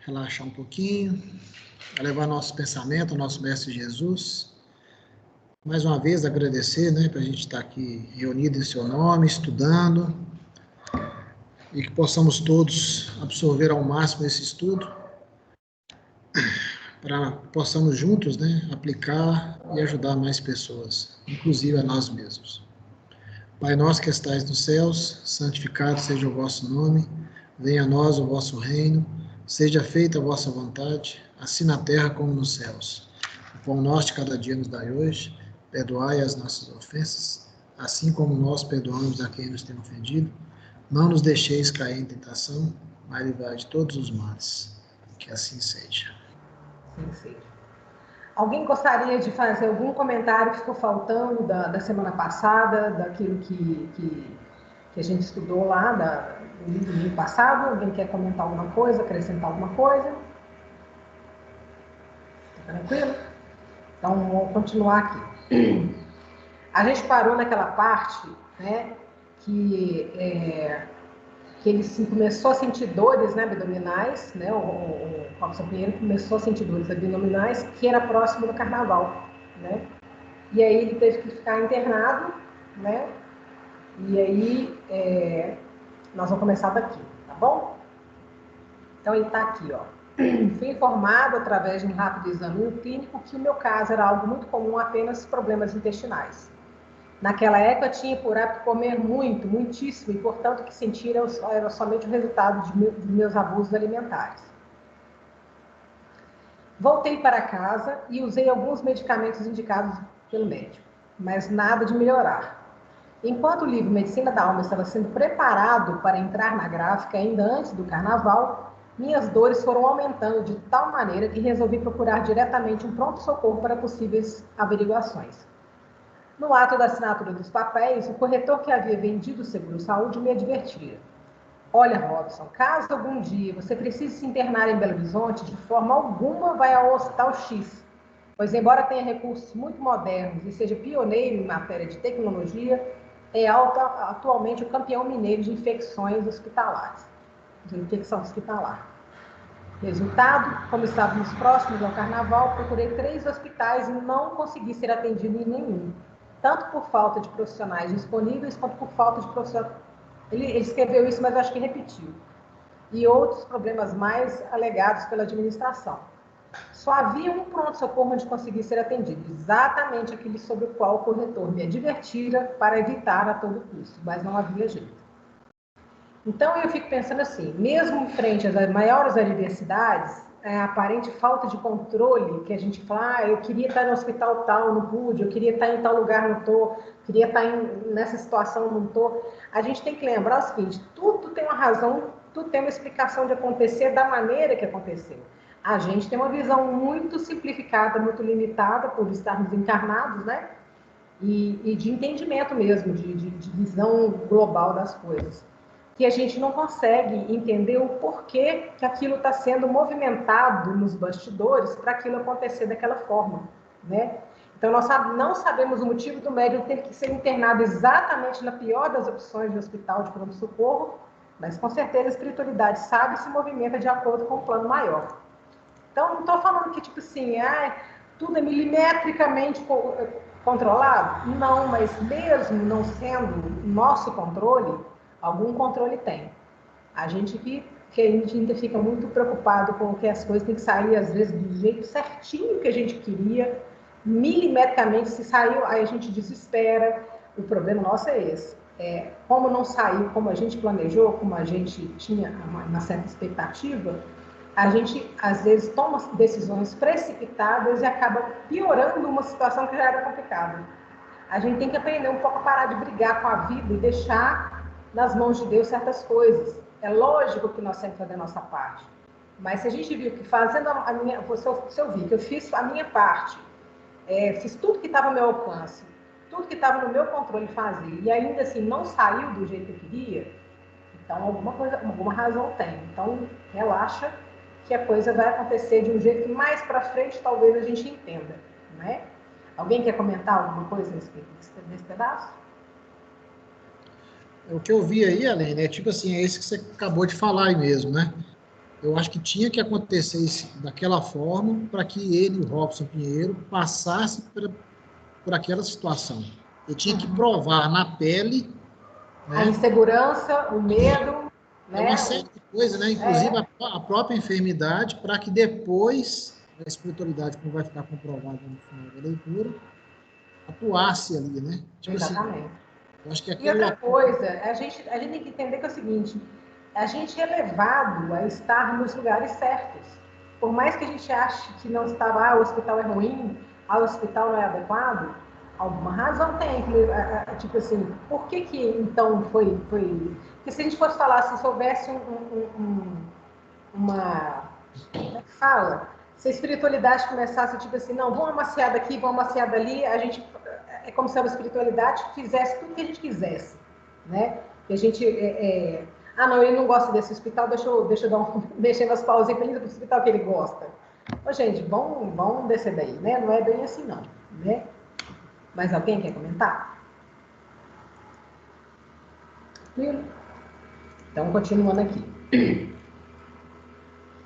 Relaxar um pouquinho, levar nosso pensamento ao nosso Mestre Jesus. Mais uma vez agradecer, né, para a gente estar aqui reunido em seu nome, estudando, e que possamos todos absorver ao máximo esse estudo, para que possamos juntos, né, aplicar e ajudar mais pessoas, inclusive a nós mesmos. Pai nosso que estais nos céus, santificado seja o vosso nome, venha a nós o vosso reino, seja feita a vossa vontade, assim na terra como nos céus. O pão nosso de cada dia nos dai hoje, perdoai as nossas ofensas, assim como nós perdoamos a quem nos tem ofendido. Não nos deixeis cair em tentação, mas livrai de todos os males. Que assim seja. Sim, seja. Alguém gostaria de fazer algum comentário que ficou faltando da semana passada, daquilo que a gente estudou lá no domingo passado? Alguém quer comentar alguma coisa, acrescentar alguma coisa? Tá tranquilo? Então, vamos continuar aqui. A gente parou naquela parte, né, que ele começou a sentir dores, né, abdominais, né, o Robson Pinheiro começou a sentir dores abdominais, que era próximo do carnaval, né, e aí ele teve que ficar internado, né, e aí nós vamos começar daqui, tá bom? Então ele está aqui, ó. Fui informado através de um rápido exame clínico que o meu caso era algo muito comum, apenas problemas intestinais. Naquela época, tinha por hábito comer muito, muitíssimo, e, portanto, o que sentia era somente o resultado de meus abusos alimentares. Voltei para casa e usei alguns medicamentos indicados pelo médico, mas nada de melhorar. Enquanto o livro Medicina da Alma estava sendo preparado para entrar na gráfica ainda antes do carnaval, minhas dores foram aumentando de tal maneira que resolvi procurar diretamente um pronto-socorro para possíveis averiguações. No ato da assinatura dos papéis, o corretor que havia vendido o seguro-saúde me advertia. Olha, Robson, caso algum dia você precise se internar em Belo Horizonte, de forma alguma vai ao Hospital X, pois embora tenha recursos muito modernos e seja pioneiro em matéria de tecnologia, é atualmente o campeão mineiro de infecções hospitalares, de infecção hospitalar. Resultado, como estávamos próximos ao carnaval, procurei 3 hospitais e não consegui ser atendido em nenhum. Tanto por falta de profissionais disponíveis, quanto por falta de profissionais. Ele escreveu isso, mas acho que repetiu. E outros problemas mais alegados pela administração. Só havia um pronto-socorro onde consegui ser atendido, exatamente aquele sobre o qual o corretor me advertira para evitar a todo custo, mas não havia jeito. Então, eu fico pensando assim, mesmo em frente às maiores adversidades, a aparente falta de controle, que a gente fala, eu queria estar no hospital tal, não pude, eu queria estar em tal lugar, não estou, queria estar nessa situação, não estou. A gente tem que lembrar o seguinte, tudo tem uma razão, tudo tem uma explicação de acontecer da maneira que aconteceu. A gente tem uma visão muito simplificada, muito limitada, por estarmos encarnados, né? E de entendimento mesmo, de visão global das coisas. Que a gente não consegue entender o porquê que aquilo está sendo movimentado nos bastidores para aquilo acontecer daquela forma, né? Então, nós não sabemos o motivo do médium ter que ser internado exatamente na pior das opções de hospital de pronto-socorro, mas com certeza a espiritualidade sabe e se movimenta de acordo com o plano maior. Então, não estou falando que, tipo assim, tudo é milimetricamente controlado? Não, mas mesmo não sendo nosso controle, algum controle tem. A gente ainda fica muito preocupado com que as coisas têm que sair, às vezes, do jeito certinho que a gente queria, milimetricamente, se saiu, aí a gente desespera. O problema nosso é esse. Como não saiu como a gente planejou, como a gente tinha uma certa expectativa, a gente, às vezes, toma decisões precipitadas e acaba piorando uma situação que já era complicada. A gente tem que aprender um pouco a parar de brigar com a vida e deixar nas mãos de Deus certas coisas. É lógico que nós temos que fazer a nossa parte. Mas se a gente viu que fazendo a minha... Se eu vi que eu fiz a minha parte, fiz tudo que estava ao meu alcance, tudo que estava no meu controle fazer, e ainda assim não saiu do jeito que eu queria, então alguma razão tem. Então, relaxa, que a coisa vai acontecer de um jeito que mais para frente talvez a gente entenda, né? Alguém quer comentar alguma coisa nesse pedaço? O que eu vi aí, Aline, tipo assim, é isso que você acabou de falar aí mesmo, né? Eu acho que tinha que acontecer isso daquela forma para que ele, o Robson Pinheiro, passasse por aquela situação. Ele tinha que provar na pele, A né? insegurança, o medo, É uma né? série de coisas, né? Inclusive a própria enfermidade, para que depois a espiritualidade, como vai ficar comprovado no final da leitura, atuasse ali, né? Tipo assim, Exatamente. eu acho que E aquele outra local. coisa, a gente tem que entender que é o seguinte, a gente é levado a estar nos lugares certos. Por mais que a gente ache que não estava, o hospital é ruim, o hospital não é adequado, alguma razão tem. Tipo assim, por que então foi... Porque se a gente fosse falar, se houvesse uma... Como é que fala? Se a espiritualidade começasse, tipo assim, não, vamos amaciar daqui, vamos amaciar dali, a gente... É como se a espiritualidade fizesse tudo que a gente quisesse, né? Que a gente... ah, não, ele não gosta desse hospital, deixa eu dar deixei umas pausinhas para ele ir para o hospital que ele gosta. Ô, gente, vamos descer daí, né? Não é bem assim, não, né? Mas alguém quer comentar? Então, continuando aqui.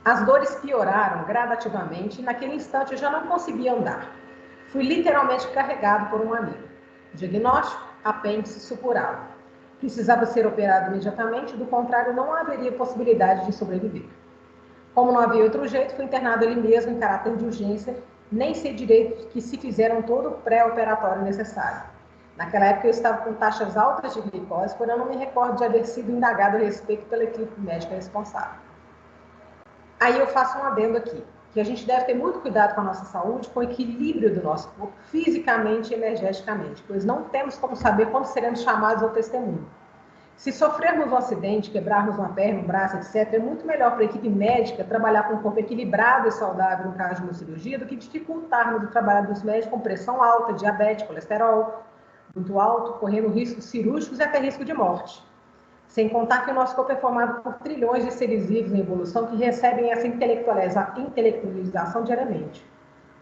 As dores pioraram gradativamente e naquele instante eu já não conseguia andar. Fui literalmente carregado por um amigo. Diagnóstico: apêndice supural. Precisava ser operado imediatamente, do contrário não haveria possibilidade de sobreviver. Como não havia outro jeito, fui internado ali mesmo em caráter de urgência, nem sei direito que se fizeram todo o pré-operatório necessário. Naquela época eu estava com taxas altas de glicose, porém eu não me recordo de haver sido indagado a respeito pela equipe médica responsável. Aí eu faço um adendo aqui, que a gente deve ter muito cuidado com a nossa saúde, com o equilíbrio do nosso corpo, fisicamente e energeticamente, pois não temos como saber quando seremos chamados ao testemunho. Se sofrermos um acidente, quebrarmos uma perna, um braço, etc., é muito melhor para a equipe médica trabalhar com um corpo equilibrado e saudável no caso de uma cirurgia do que dificultarmos o trabalho dos médicos com pressão alta, diabetes, colesterol muito alto, correndo riscos cirúrgicos e até risco de morte. Sem contar que o nosso corpo é formado por trilhões de seres vivos em evolução que recebem essa intelectualização diariamente.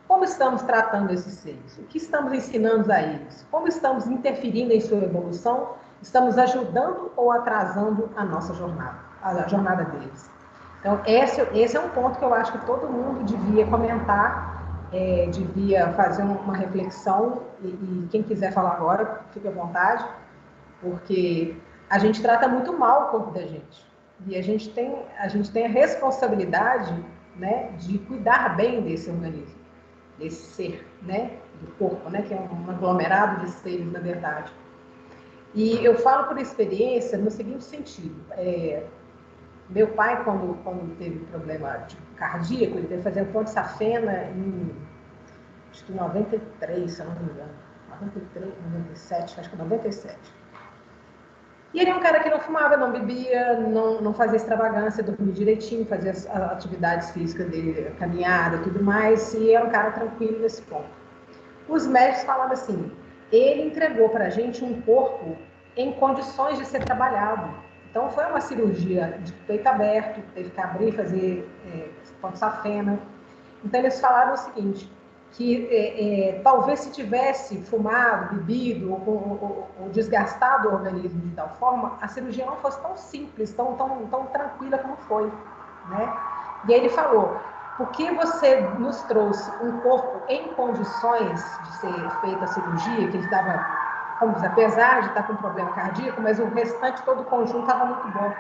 Como estamos tratando esses seres? O que estamos ensinando a eles? Como estamos interferindo em sua evolução? Estamos ajudando ou atrasando a nossa jornada, a jornada deles? Então, esse é um ponto que eu acho que todo mundo devia comentar, devia fazer uma reflexão, e quem quiser falar agora, fique à vontade, porque a gente trata muito mal o corpo da gente. E a gente tem a responsabilidade, né, de cuidar bem desse organismo, desse ser, né, do corpo, né, que é um aglomerado de seres, na verdade. E eu falo por experiência no seguinte sentido. Meu pai, quando teve problema cardíaco, ele teve que fazer um ponto de safena em, acho que 93, se eu não me engano. 93, 97, acho que 97. E ele é um cara que não fumava, não bebia, não fazia extravagância, dormia direitinho, fazia as atividades físicas dele, caminhada, tudo mais, e era um cara tranquilo nesse ponto. Os médicos falavam assim, ele entregou para a gente um corpo em condições de ser trabalhado. Então foi uma cirurgia de peito aberto, teve que abrir, fazer ponto safena. Então eles falaram o seguinte, que talvez se tivesse fumado, bebido ou desgastado o organismo de tal forma, a cirurgia não fosse tão simples, tão tranquila como foi, né? E aí ele falou, por que você nos trouxe um corpo em condições de ser feita a cirurgia, que ele estava, como diz, apesar de estar com problema cardíaco, mas o restante, todo o conjunto estava muito bom.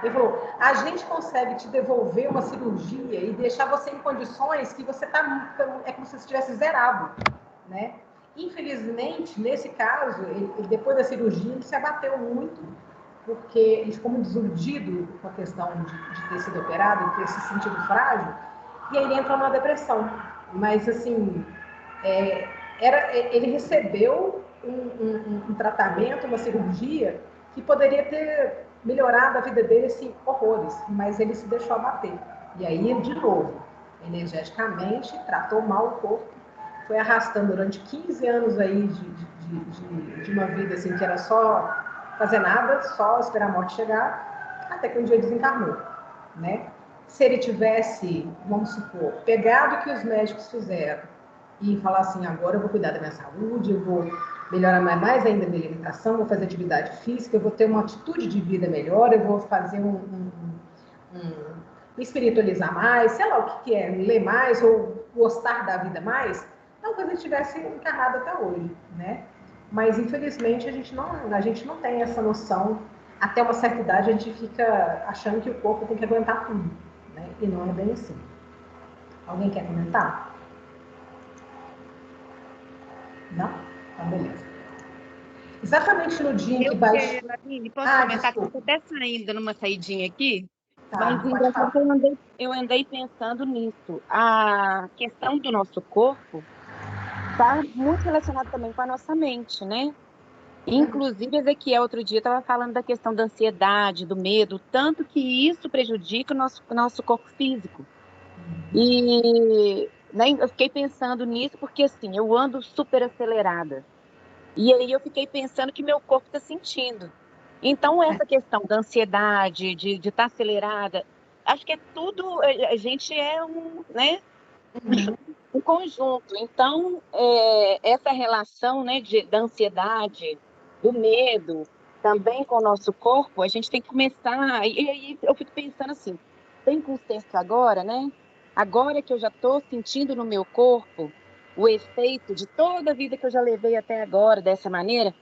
Ele falou, a gente consegue te devolver uma cirurgia e deixar você em condições que você é como se você estivesse zerado, né? Infelizmente, nesse caso, ele, depois da cirurgia, ele se abateu muito, porque ele ficou muito desiludido com a questão de ter sido operado, de ter se sentido frágil, e aí ele entrou numa depressão. Mas, assim, ele recebeu um tratamento, uma cirurgia, que poderia ter melhorado a vida dele, assim, horrores, mas ele se deixou abater. E aí, de novo, energeticamente, tratou mal o corpo, foi arrastando durante 15 anos aí de uma vida assim, que era só fazer nada, só esperar a morte chegar, até que um dia desencarnou, né? Se ele tivesse, vamos supor, pegado o que os médicos fizeram e falar assim, agora eu vou cuidar da minha saúde, eu vou melhorar mais ainda a minha alimentação, vou fazer atividade física, eu vou ter uma atitude de vida melhor, eu vou fazer me espiritualizar mais, sei lá o que é, ler mais ou gostar da vida mais, talvez eu tivesse encarnado até hoje, né? Mas, infelizmente, a gente não tem essa noção. Até uma certa idade, a gente fica achando que o corpo tem que aguentar tudo, né? E não é bem assim. Alguém quer comentar? Não? Então, beleza. Exatamente no dia em que Eu baixou... quero, Aline, posso comentar que eu estou até saindo numa saidinha aqui, mas Tá, pode falar. eu andei pensando nisso. A questão do nosso corpo está muito relacionada também com a nossa mente, né? Inclusive, Ezequiel, outro dia, estava falando da questão da ansiedade, do medo, tanto que isso prejudica o nosso corpo físico. E né, eu fiquei pensando nisso porque, assim, eu ando super acelerada. E aí eu fiquei pensando que meu corpo está sentindo. Então, essa questão da ansiedade, de estar acelerada, acho que é tudo, a gente é né, um conjunto. Então, essa relação, né, da ansiedade, do medo, também com o nosso corpo, a gente tem que começar. E aí eu fico pensando assim, tem consciência agora, né? Agora que eu já estou sentindo no meu corpo o efeito de toda a vida que eu já levei até agora dessa maneira,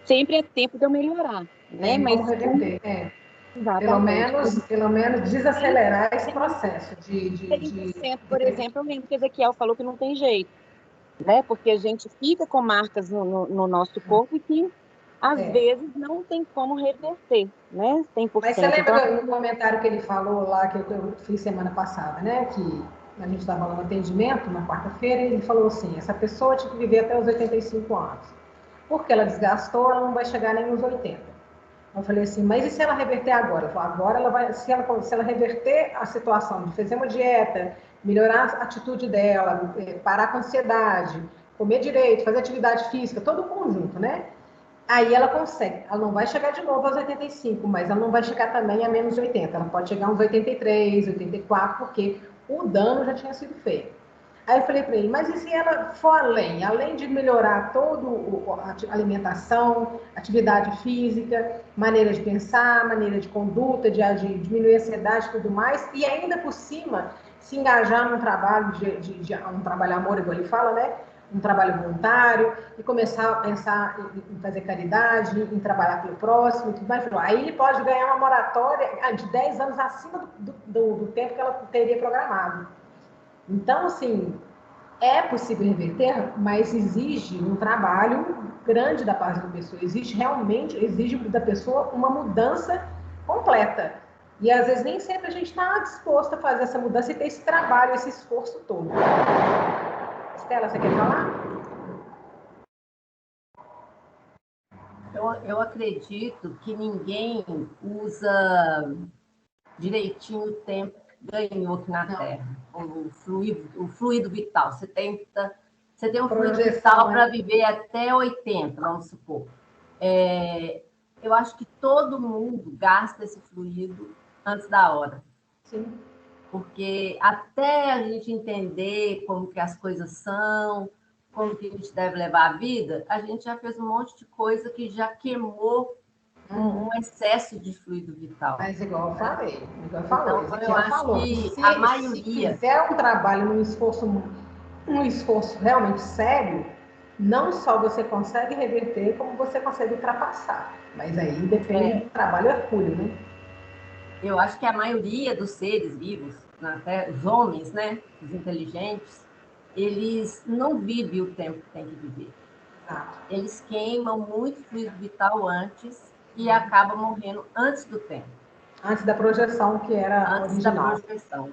sempre é tempo de eu melhorar, né? Tem Mas como reverter, exatamente. pelo menos desacelerar esse processo de 100%, por exemplo, eu lembro que Ezequiel falou que não tem jeito, né? Porque a gente fica com marcas no nosso corpo e que, às vezes, não tem como reverter, né? Mas você 100%. Então, lembra do comentário que ele falou lá, que eu fiz semana passada, né? Que a gente estava no atendimento, na quarta-feira, e ele falou assim, essa pessoa tinha que viver até os 85 anos. Porque ela desgastou, ela não vai chegar nem nos 80. Eu falei assim, mas e se ela reverter agora? Eu falei, agora ela vai, se ela reverter a situação de fazer uma dieta, melhorar a atitude dela, parar com a ansiedade, comer direito, fazer atividade física, todo o conjunto, né? Aí ela consegue. Ela não vai chegar de novo aos 85, mas ela não vai chegar também a menos de 80. Ela pode chegar a uns 83, 84, porque o dano já tinha sido feito. Aí eu falei para ele, mas e se ela for além de melhorar toda a alimentação, atividade física, maneira de pensar, maneira de conduta, de diminuir a ansiedade e tudo mais, e ainda por cima se engajar num trabalho um trabalho amor, igual ele fala, né? Um trabalho voluntário, e começar a pensar em fazer caridade, em trabalhar pelo próximo, e tudo mais. Aí ele pode ganhar uma moratória de 10 anos acima do tempo que ela teria programado. Então, assim, é possível reverter, mas exige um trabalho grande da parte da pessoa. Exige da pessoa uma mudança completa. E às vezes nem sempre a gente está disposto a fazer essa mudança e ter esse trabalho, esse esforço todo. Estela, você quer falar? Eu acredito que ninguém usa direitinho o tempo que ganhou aqui na Terra, o fluido vital. Você tem um fluido vital para viver até 80, vamos supor. Eu acho que todo mundo gasta esse fluido antes da hora. Sim. Porque até a gente entender como que as coisas são, como que a gente deve levar a vida, a gente já fez um monte de coisa que já queimou um excesso de fluido vital. Mas igual eu falei, então, eu acho que a maioria... Se fizer um trabalho num esforço realmente sério, não só você consegue reverter, como você consegue ultrapassar. Mas aí depende do trabalho hercúleo, né? Eu acho que a maioria dos seres vivos, até os homens, né, os inteligentes, eles não vivem o tempo que tem que viver. Eles queimam muito fluido vital antes e acabam morrendo antes do tempo. Antes da projeção que era antes original. Da projeção.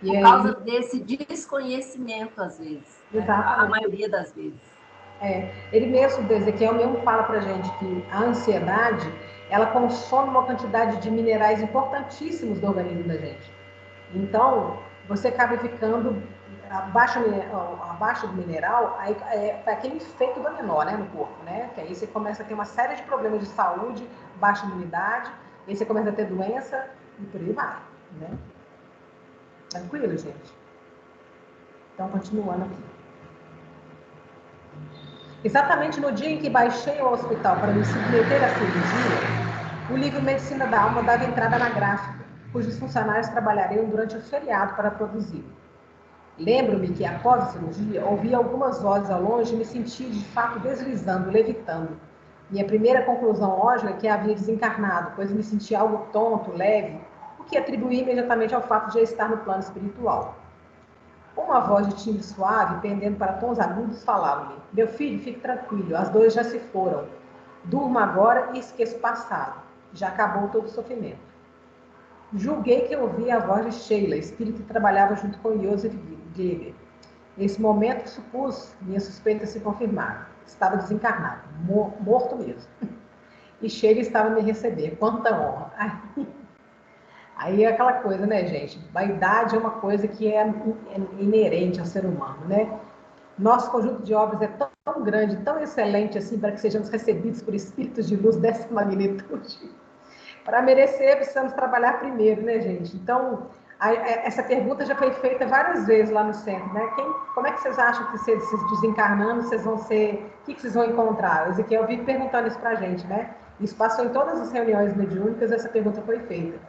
E por causa desse desconhecimento, às vezes. Né? A maioria das vezes. Ele mesmo, Ezequiel mesmo fala pra gente que a ansiedade, ela consome uma quantidade de minerais importantíssimos do organismo da gente. Então, você acaba ficando abaixo do mineral, aí é aquele efeito dominó, né, no corpo, né? Que aí você começa a ter uma série de problemas de saúde, baixa imunidade, aí você começa a ter doença e por aí vai, né? Tranquilo, gente? Então, continuando aqui. Exatamente no dia em que baixei ao hospital para me submeter à cirurgia, o livro Medicina da Alma dava entrada na gráfica. cujos funcionários trabalhariam durante o feriado para produzir. Lembro-me que, após a cirurgia, ouvi algumas vozes ao longe e me senti, de fato, deslizando, levitando. Minha primeira conclusão lógica é que havia desencarnado, pois me senti algo tonto, leve, o que atribuí imediatamente ao fato de já estar no plano espiritual. Uma voz de timbre suave, pendendo para tons agudos, falava-me: meu filho, fique tranquilo, as dores já se foram. Durma agora e esqueça o passado. Já acabou todo o sofrimento. Julguei que ouvia a voz de Sheila, espírito que trabalhava junto com Joseph Geber. Nesse momento, supus minha suspeita se confirmar. Estava desencarnado, morto mesmo. E Sheila estava a me receber. Quanta honra! Aí é aquela coisa, né, gente? Vaidade é uma coisa que é inerente ao ser humano, né? Nosso conjunto de obras é tão grande, tão excelente assim, para que sejamos recebidos por espíritos de luz dessa magnitude. Para merecer, precisamos trabalhar primeiro, né, gente? Então, essa pergunta já foi feita várias vezes lá no centro, né? Como é que vocês acham que vocês desencarnando, vocês vão ser... O que vocês vão encontrar? O Ezequiel vive perguntando isso para a gente, né? Isso passou em todas as reuniões mediúnicas, essa pergunta foi feita.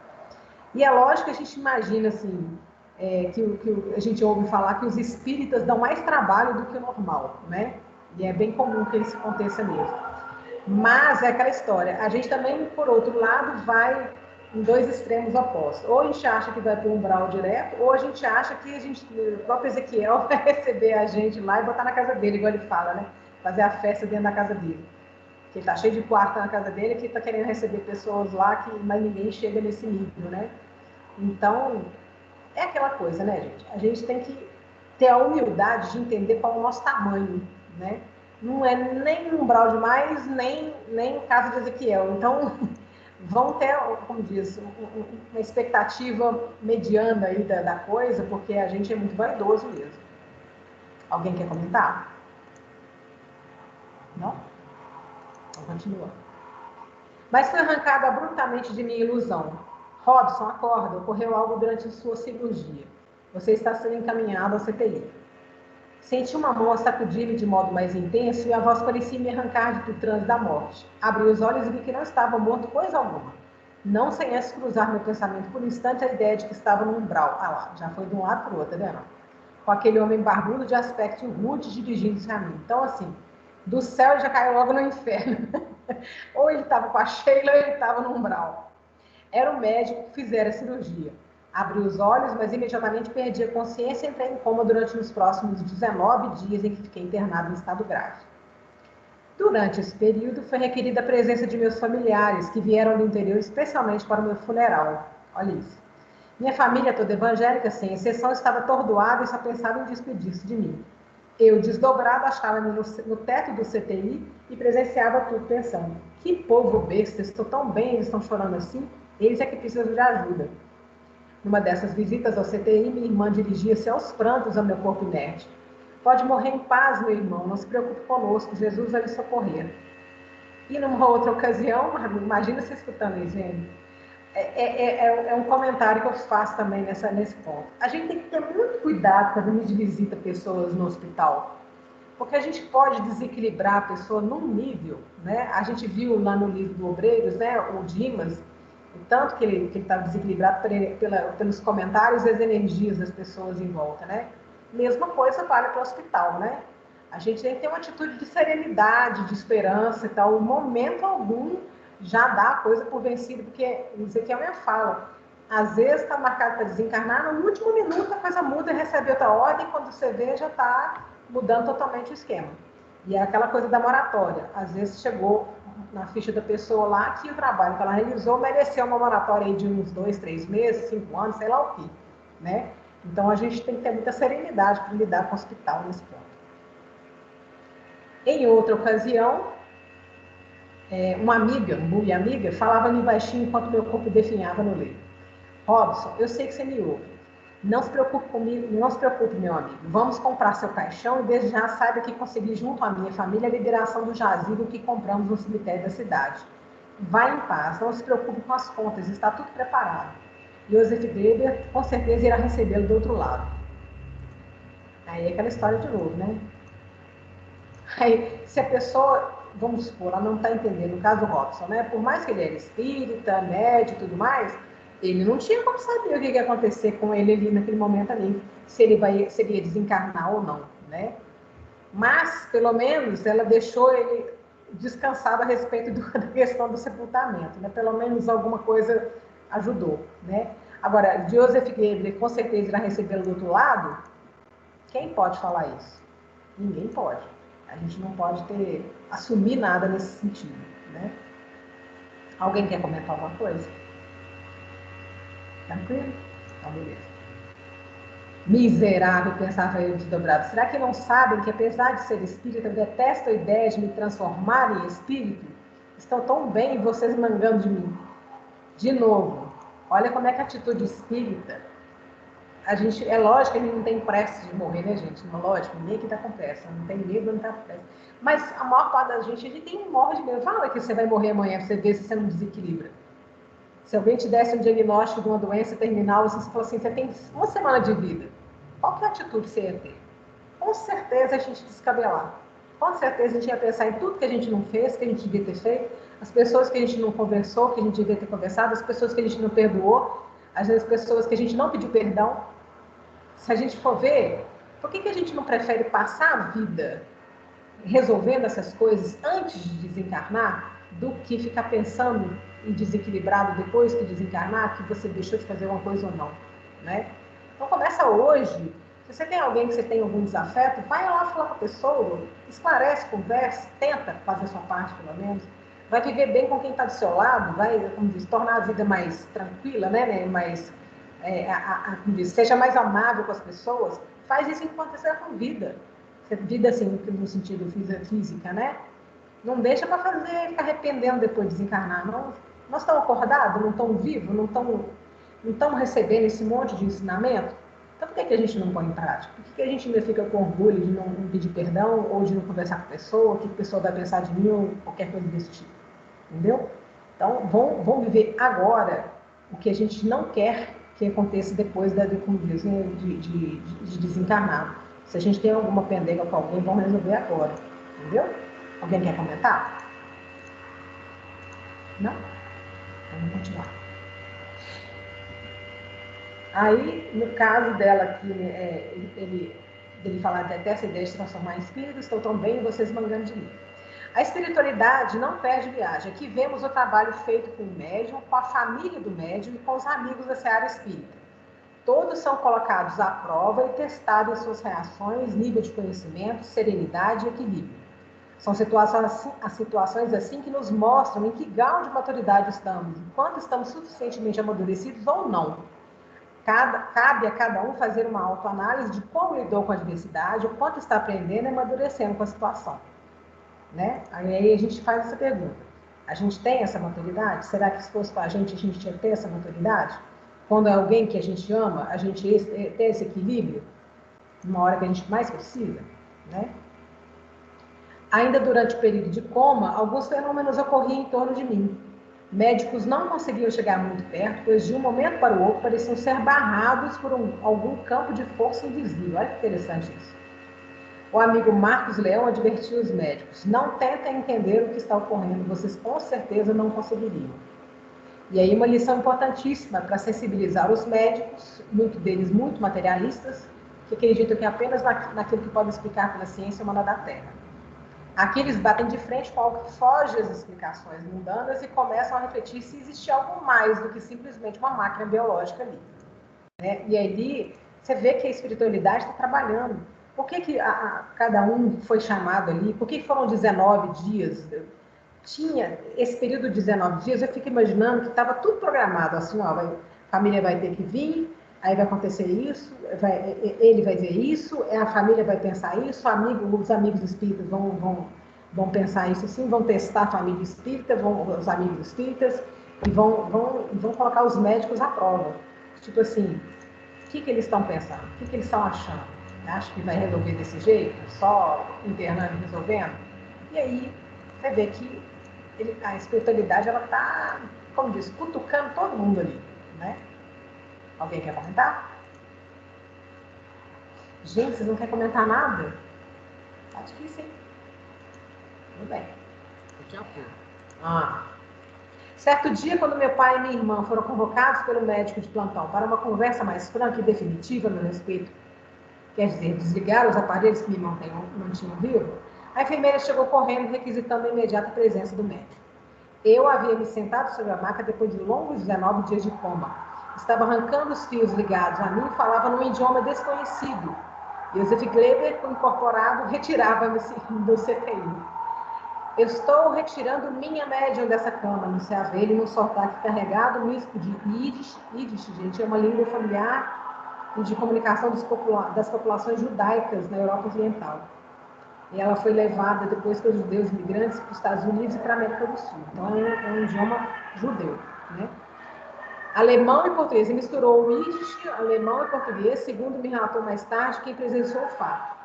E é lógico que a gente imagina, assim, que a gente ouve falar que os espíritas dão mais trabalho do que o normal, né? E é bem comum que isso aconteça mesmo. Mas é aquela história. A gente também, por outro lado, vai em dois extremos opostos. Ou a gente acha que vai para o umbral direto, ou a gente acha que o próprio Ezequiel vai receber a gente lá e botar na casa dele, igual ele fala, né? Fazer a festa dentro da casa dele. Que ele está cheio de quarto na casa dele, que está querendo receber pessoas lá, mas ninguém chega nesse nível, né? Então, é aquela coisa, né, gente? A gente tem que ter a humildade de entender qual é o nosso tamanho, né? Não é nem umbral demais, nem casa de Ezequiel. Então, vão ter, como diz, uma expectativa mediana aí da coisa, porque a gente é muito vaidoso mesmo. Alguém quer comentar? Não? Então, continua. Mas foi arrancada abruptamente de minha ilusão. Robson, acorda, ocorreu algo durante sua cirurgia. Você está sendo encaminhado ao CTI. Senti uma mão a sacudir-me de modo mais intenso e a voz parecia me arrancar do transe da morte. Abri os olhos e vi que não estava morto coisa alguma. Não sem antes cruzar meu pensamento por um instante a ideia de que estava no umbral. Ah lá, já foi de um lado para o outro, né? Com aquele homem barbudo de aspecto rude dirigindo-se a mim. Então, assim, do céu ele já caiu logo no inferno. Ou ele estava com a Sheila ou ele estava no umbral. Era o médico que fizera a cirurgia. Abri os olhos, mas imediatamente perdi a consciência e entrei em coma durante os próximos 19 dias em que fiquei internado em estado grave. Durante esse período, foi requerida a presença de meus familiares, que vieram do interior especialmente para o meu funeral. Olha isso. Minha família toda evangélica, sem exceção, estava atordoada e só pensava em despedir-se de mim. Eu, desdobrado, achava-me no teto do CTI e presenciava tudo pensando: que povo besta, estou tão bem, eles estão chorando assim? Eles é que precisam de ajuda. Numa dessas visitas ao CTI, minha irmã dirigia-se aos prantos ao meu corpo inerte. Pode morrer em paz, meu irmão, não se preocupe conosco, Jesus vai lhe socorrer. E numa outra ocasião, imagina você escutando isso, gente. É um comentário que eu faço também nesse ponto. A gente tem que ter muito cuidado quando a gente visita pessoas no hospital, porque a gente pode desequilibrar a pessoa num nível, né? A gente viu lá no livro do Obreiros, né, o Dimas, o tanto que ele estava desequilibrado pelos comentários e as energias das pessoas em volta, né? Mesma coisa vale para o hospital, né? A gente tem que ter uma atitude de serenidade, de esperança e tal. Em momento algum já dá a coisa por vencido, porque isso aqui é a minha fala. Às vezes está marcado para desencarnar, no último minuto a coisa muda e recebe outra ordem, quando você vê já está mudando totalmente o esquema. E é aquela coisa da moratória. Às vezes chegou na ficha da pessoa lá que o trabalho que ela realizou mereceu uma moratória aí de uns 2, 3 meses, 5 anos, sei lá o quê, né? Então a gente tem que ter muita serenidade para lidar com o hospital nesse ponto. Em outra ocasião, uma mulher amiga, falava-me baixinho enquanto meu corpo definhava no leito. Robson, eu sei que você me ouve. Não se preocupe comigo, não se preocupe, meu amigo. Vamos comprar seu caixão e desde já saiba que consegui junto à minha família a liberação do jazigo que compramos no cemitério da cidade. Vá em paz, não se preocupe com as contas, está tudo preparado. Joseph Geber com certeza irá recebê-lo do outro lado. Aí é aquela história de novo, né? Aí, se a pessoa, vamos supor, ela não está entendendo, no caso do Robson, né? Por mais que ele era espírita, médium e tudo mais, Ele não tinha como saber o que ia acontecer com ele ali naquele momento ali, se ele ia desencarnar ou não, né? Mas, pelo menos, ela deixou ele descansado a respeito da questão do sepultamento, né? Pelo menos alguma coisa ajudou, né? Agora, Joseph Goebbels, com certeza irá recebê-lo do outro lado. Quem pode falar isso? Ninguém pode. A gente não pode assumir nada nesse sentido, né? Alguém quer comentar alguma coisa? Tranquilo? Então, beleza. Miserável, pensava eu desdobrado. Será que não sabem que, apesar de ser espírita, eu detesto a ideia de me transformar em espírito? Estão tão bem vocês mangando de mim. De novo, olha como é que a atitude espírita, é lógico que a gente não tem pressa de morrer, né, gente? Não, lógico, ninguém aqui tá com pressa, não tem medo, não tá com pressa. Mas a maior parte da gente, a gente tem morre de medo. Fala que você vai morrer amanhã, pra você ver se você não desequilibra. Se alguém te desse um diagnóstico de uma doença terminal, você fala assim, você tem uma semana de vida. Qual que é a atitude que você ia ter? Com certeza a gente descabelar. Com certeza a gente ia pensar em tudo que a gente não fez, que a gente devia ter feito, as pessoas que a gente não conversou, que a gente devia ter conversado, as pessoas que a gente não perdoou, as pessoas que a gente não pediu perdão. Se a gente for ver, por que a gente não prefere passar a vida resolvendo essas coisas antes de desencarnar, do que ficar pensando em desequilibrado depois que desencarnar, que você deixou de fazer uma coisa ou não, né? Então começa hoje. Se você tem alguém que você tem algum desafeto, vai lá falar com a pessoa, esclarece, converse, tenta fazer a sua parte pelo menos, vai viver bem com quem está do seu lado, vai, como diz, tornar a vida mais tranquila, né? Mais, como diz, seja mais amável com as pessoas. Faz isso enquanto você está com vida. Vida assim, no sentido física, né? Não deixa para fazer, ficar arrependendo depois de desencarnar. Não, nós estamos acordados, não estamos vivos, não estamos recebendo esse monte de ensinamento. Então, por que a gente não põe em prática? Por que a gente ainda fica com orgulho de não pedir perdão ou de não conversar com a pessoa? O que a pessoa vai pensar de mim ou qualquer coisa desse tipo? Entendeu? Então, vamos viver agora o que a gente não quer que aconteça depois como dizem, de desencarnar. Se a gente tem alguma pendenga com alguém, vamos resolver agora. Entendeu? Alguém quer comentar? Não? Então, vamos continuar. Aí, no caso dela aqui, ele falar até essa ideia de se transformar em espírito, estou tão bem, vocês mangando de mim. A espiritualidade não perde viagem. Aqui vemos o trabalho feito com o médium, com a família do médium e com os amigos da seara espírita. Todos são colocados à prova e testados em suas reações, nível de conhecimento, serenidade e equilíbrio. São situações assim que nos mostram em que grau de maturidade estamos, enquanto estamos suficientemente amadurecidos ou não. Cabe a cada um fazer uma autoanálise de como lidou com a adversidade, o quanto está aprendendo e amadurecendo com a situação. Né? Aí a gente faz essa pergunta. A gente tem essa maturidade? Será que se fosse para a gente ia ter essa maturidade? Quando é alguém que a gente ama, a gente ter esse equilíbrio? Numa hora que a gente mais precisa? Né? Ainda durante o período de coma, alguns fenômenos ocorriam em torno de mim. Médicos não conseguiam chegar muito perto, pois de um momento para o outro pareciam ser barrados por algum campo de força invisível. Olha que interessante isso. O amigo Marcos Leão advertiu os médicos: não tentem entender o que está ocorrendo, vocês com certeza não conseguiriam. E aí uma lição importantíssima para sensibilizar os médicos, muitos deles muito materialistas, que acreditam que apenas naquilo que pode explicar pela ciência humana da Terra. Aqui eles batem de frente com algo que foge às explicações mundanas e começam a refletir se existe algo mais do que simplesmente uma máquina biológica ali. Né? E aí você vê que a espiritualidade está trabalhando. Por que cada um foi chamado ali? Por que foram 19 dias? Tinha esse período de 19 dias, eu fico imaginando que estava tudo programado, assim, ó, a família vai ter que vir, aí vai acontecer isso, ele vai ver isso, a família vai pensar isso, os amigos espíritas vão pensar isso assim, vão testar a família espírita, os amigos espíritas, e vão colocar os médicos à prova. Tipo assim, o que eles estão pensando? O que eles estão achando? Acho que vai resolver desse jeito, só internando e resolvendo? E aí, você vê que a espiritualidade, ela está, como diz, cutucando todo mundo ali, né? Alguém quer comentar? Gente, vocês não querem comentar nada? Tá difícil, hein? Tudo bem. Daqui a pouco. Certo dia, quando meu pai e minha irmã foram convocados pelo médico de plantão para uma conversa mais franca e definitiva no respeito, quer dizer, desligar os aparelhos que minha irmã mantinham vivo, a enfermeira chegou correndo, requisitando a imediata presença do médico. Eu havia me sentado sobre a maca depois de longos 19 dias de coma. Estava arrancando os fios ligados a mim e falava num idioma desconhecido. Joseph Gleiber, incorporado, retirava-me do CTI. Eu estou retirando minha médium dessa cama, anunciava ele num sotaque carregado, misto de Yiddish. Yiddish, gente, é uma língua familiar e de comunicação das populações judaicas na Europa Oriental. E ela foi levada depois pelos judeus imigrantes para os Estados Unidos e para a América do Sul. Então, é um idioma judeu, né? Alemão e português. Ele misturou o Yiddish, alemão e português, segundo me relatou mais tarde quem presenciou o fato.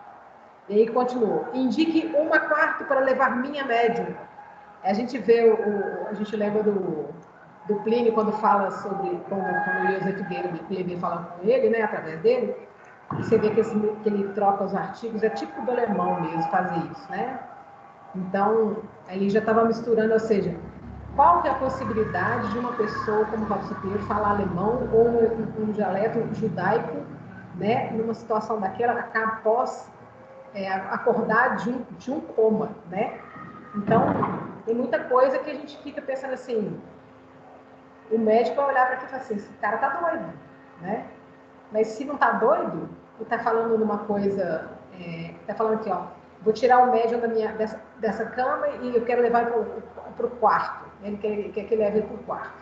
E aí continuou. Indique 1/4 para levar minha médium. A gente vê, a gente lembra do Plínio quando fala sobre, quando o Joseph Gleiber fala com ele, né, através dele, você vê que ele troca os artigos, é tipo do alemão mesmo fazer isso, né? Então, aí já estava misturando, ou seja, qual que é a possibilidade de uma pessoa como o Robson Pinheiro falar alemão ou um dialeto judaico, né, numa situação daquela, após acordar de um coma, né? Então, tem muita coisa que a gente fica pensando assim, o médico vai olhar para aqui e falar assim, esse cara tá doido, né? Mas se não tá doido, ele tá falando numa coisa, tá falando aqui, ó, vou tirar o médium dessa cama e eu quero levar para o quarto. Ele quer que leve ele para o quarto.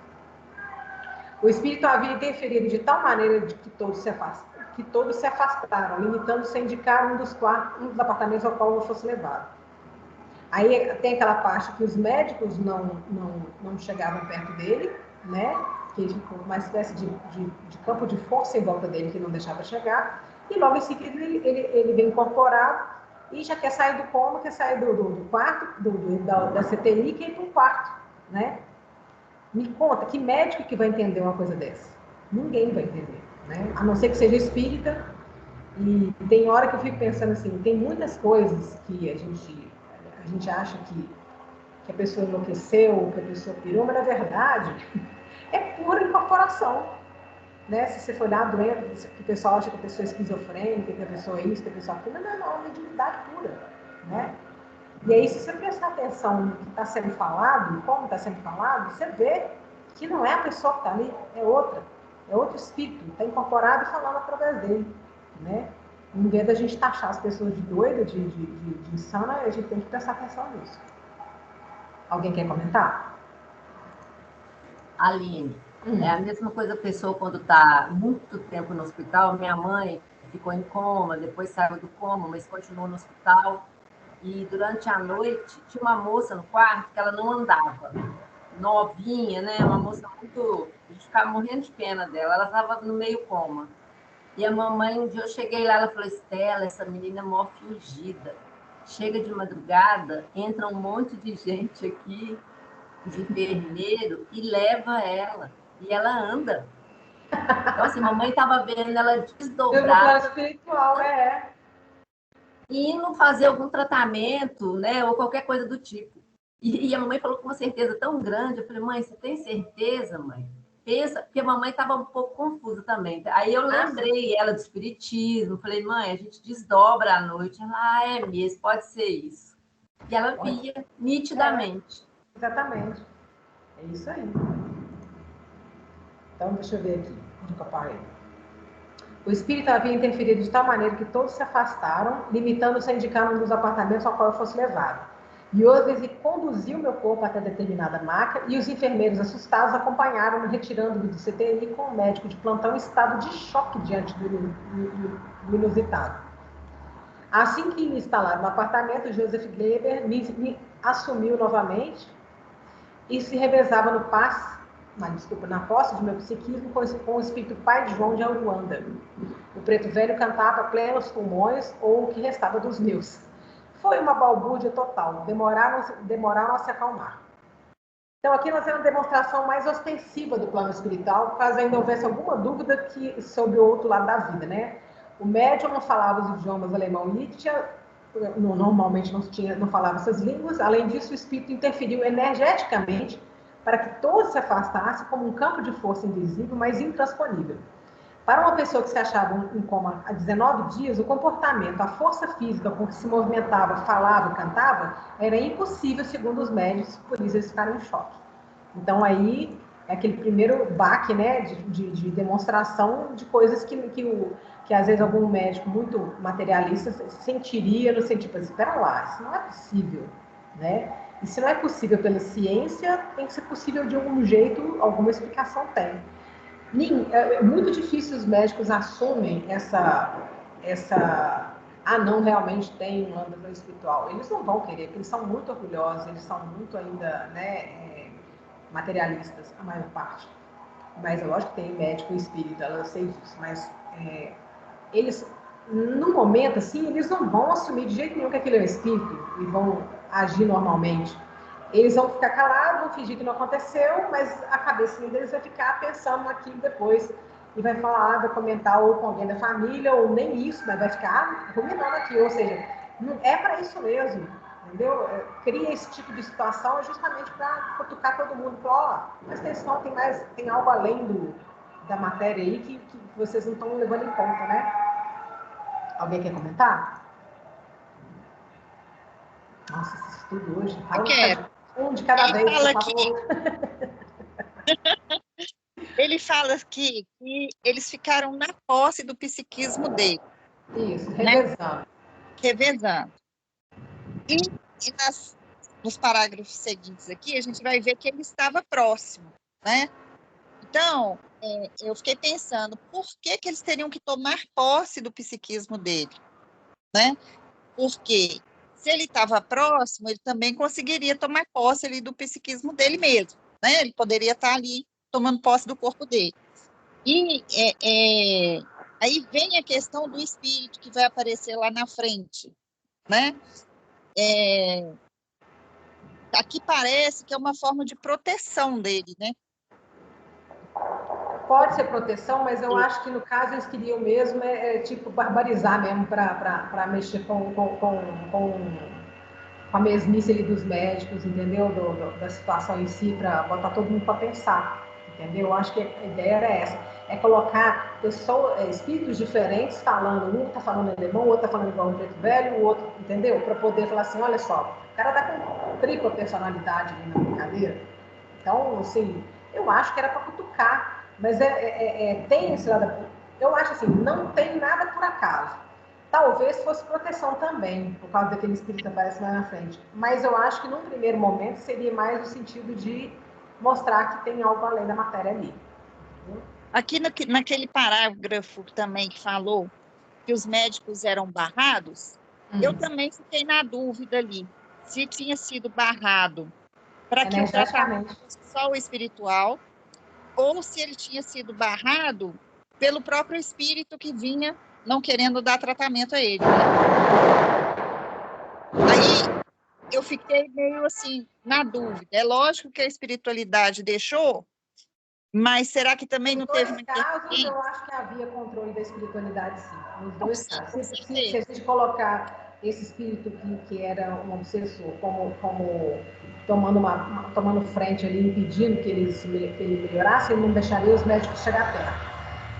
O espírito havia interferido de tal maneira de que todos se afastaram, limitando-se a indicar um dos apartamentos ao qual eu fosse levado. Aí tem aquela parte que os médicos não chegavam perto dele, né? Que ficou uma espécie de campo de força em volta dele que não deixava chegar. E logo em seguida ele vem incorporado e já quer sair do coma, quer sair do quarto, da CTI, quer ir para o quarto, né? Me conta, que médico que vai entender uma coisa dessa? Ninguém vai entender, né? A não ser que seja espírita. E tem hora que eu fico pensando assim, tem muitas coisas que a gente acha que a pessoa enlouqueceu, que a pessoa pirou, mas na verdade é pura incorporação, né? Se você for olhar a doença, que o pessoal acha que a pessoa é esquizofrênica, que a pessoa é isso, que a pessoa é aquilo, não, é uma mediunidade pura, né? E aí, se você prestar atenção no que está sendo falado, como está sendo falado, você vê que não é a pessoa que está ali, é outro espírito, está incorporado e falando através dele, né? Em vez da gente taxar as pessoas de doida, de insana, a gente tem que prestar atenção nisso. Alguém quer comentar? Aline, é a mesma coisa a pessoa quando está muito tempo no hospital. Minha mãe ficou em coma, depois saiu do coma, mas continuou no hospital. E durante a noite tinha uma moça no quarto que ela não andava, novinha, né? Uma moça muito... A gente ficava morrendo de pena dela, ela estava no meio coma. E a mamãe, um dia eu cheguei lá, ela falou, Estela, essa menina é mó fingida. Chega de madrugada, entra um monte de gente aqui, de enfermeiro, e leva ela. E ela anda. Então, assim, mamãe estava vendo ela desdobrar. No plano espiritual, indo fazer algum tratamento, né, ou qualquer coisa do tipo. E a mamãe falou com uma certeza tão grande. Eu falei, mãe, você tem certeza, mãe? Pensa, porque a mamãe estava um pouco confusa também. Aí eu lembrei ela do espiritismo, falei, mãe, a gente desdobra à noite. Ela, é mesmo, pode ser isso. E ela via nitidamente. Exatamente. É isso aí. Então, deixa eu ver aqui, onde eu parei. O espírito havia interferido de tal maneira que todos se afastaram, limitando-se a indicar um dos apartamentos ao qual eu fosse levado. Joseph conduziu meu corpo até determinada maca e os enfermeiros assustados acompanharam-me, retirando-me do CTI com o médico de plantão em estado de choque diante do inusitado. Assim que me instalaram no apartamento, Joseph Gleiber me assumiu novamente e se revezava na posse de meu psiquismo com o espírito pai de João de Aruanda. O preto velho cantava a plenos pulmões, ou o que restava dos meus. Foi uma balbúrdia total, demoraram a se acalmar. Então aqui nós temos uma demonstração mais ostensiva do plano espiritual, caso ainda houvesse alguma dúvida sobre o outro lado da vida, né? O médium não falava os idiomas alemão e yiddish, normalmente não falava essas línguas. Além disso, o espírito interferiu energeticamente para que todos se afastassem como um campo de força invisível, mas intransponível. Para uma pessoa que se achava em coma há 19 dias, o comportamento, a força física com que se movimentava, falava e cantava, era impossível, segundo os médicos, por isso eles ficaram em choque. Então, aí, é aquele primeiro baque, né, de demonstração de coisas que às vezes algum médico muito materialista sentiria, no sentido, tipo, espera lá, isso não é possível, né? E se não é possível pela ciência, tem que ser possível de algum jeito, alguma explicação tem. É muito difícil os médicos assumem não, realmente tem um âmbito espiritual. Eles não vão querer, porque eles são muito orgulhosos, eles são muito ainda, né, materialistas, a maior parte. Mas é lógico que tem médico espírita, eu sei disso, mas eles, no momento, assim, eles não vão assumir de jeito nenhum que aquilo é um espírito e vão agir normalmente. Eles vão ficar calados, vão fingir que não aconteceu, mas a cabecinha deles vai ficar pensando naquilo depois e vai falar, vai comentar ou com alguém da família, ou nem isso, mas vai ficar ruminando aquilo. Ou seja, não é para isso mesmo, entendeu? Cria esse tipo de situação justamente para cutucar todo mundo. Falar, ó, mas atenção, tem algo além da matéria aí que vocês não estão levando em conta, né? Alguém quer comentar? Nossa, esse estudo hoje. Um de cada vez, por favor. Ele fala que eles ficaram na posse do psiquismo dele. Isso, revezando. Né? Revezando. E nos parágrafos seguintes aqui, a gente vai ver que ele estava próximo, né? Então, eu fiquei pensando, por que eles teriam que tomar posse do psiquismo dele, né? Porque se ele estava próximo, ele também conseguiria tomar posse ali do psiquismo dele mesmo, né? Ele poderia estar ali tomando posse do corpo dele. E aí vem a questão do espírito que vai aparecer lá na frente, né? Aqui parece que é uma forma de proteção dele, né? Pode ser proteção, mas eu acho que no caso eles queriam mesmo tipo barbarizar mesmo para mexer com a mesmice ali dos médicos, entendeu? Da situação em si, para botar todo mundo para pensar, entendeu? Eu acho que a ideia era essa, é colocar espíritos diferentes falando, um está falando alemão, o outro está falando igual um preto velho, o outro, entendeu? Para poder falar assim, olha só, o cara tá com tripla personalidade ali na brincadeira. Então, assim, eu acho que era para cutucar, mas tem esse lado. Eu acho assim, não tem nada por acaso. Talvez fosse proteção também, por causa daquele espírito que aparece mais na frente. Mas eu acho que num primeiro momento seria mais no sentido de mostrar que tem algo além da matéria ali. Aqui naquele parágrafo também que falou que os médicos eram barrados, eu também fiquei na dúvida ali, se tinha sido barrado para que o tratamento fosse só o espiritual, ou se ele tinha sido barrado pelo próprio espírito que vinha não querendo dar tratamento a ele. Aí eu fiquei meio assim, na dúvida. É lógico que a espiritualidade deixou, mas será que também não teve uma interferência? Eu acho que havia controle da espiritualidade, sim. Nos dois casos. Se a gente colocar esse espírito que era um obsessor como tomando frente ali, impedindo que ele melhorasse, ele não deixaria os médicos chegar perto.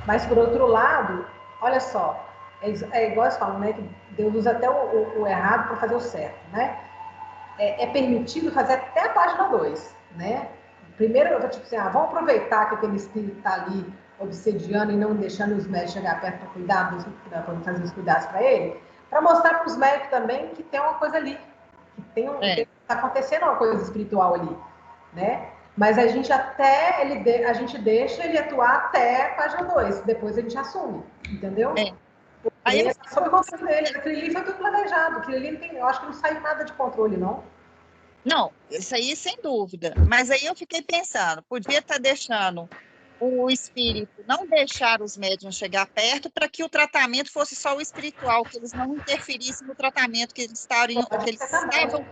Mas, por outro lado, olha só, igual eles falam, né, que Deus usa até o errado para fazer o certo, né? É permitido fazer até a página 2, né? Primeiro, eu vou tipo assim, vamos aproveitar que aquele espírito está ali obsediando e não deixando os médicos chegar perto para cuidar, para fazer os cuidados para ele, para mostrar para os médicos também que tem uma coisa ali, que está acontecendo uma coisa espiritual ali, né? Mas a gente deixa ele atuar até a página 2, depois a gente assume, entendeu? Aí ele está sob controle dele, aquele ali foi tudo planejado, aquele ali tem, eu acho que não saiu nada de controle, não. Não, isso aí sem dúvida. Mas aí eu fiquei pensando, podia estar deixando o espírito, não deixar os médiuns chegar perto para que o tratamento fosse só o espiritual, que eles não interferissem no tratamento que eles estavam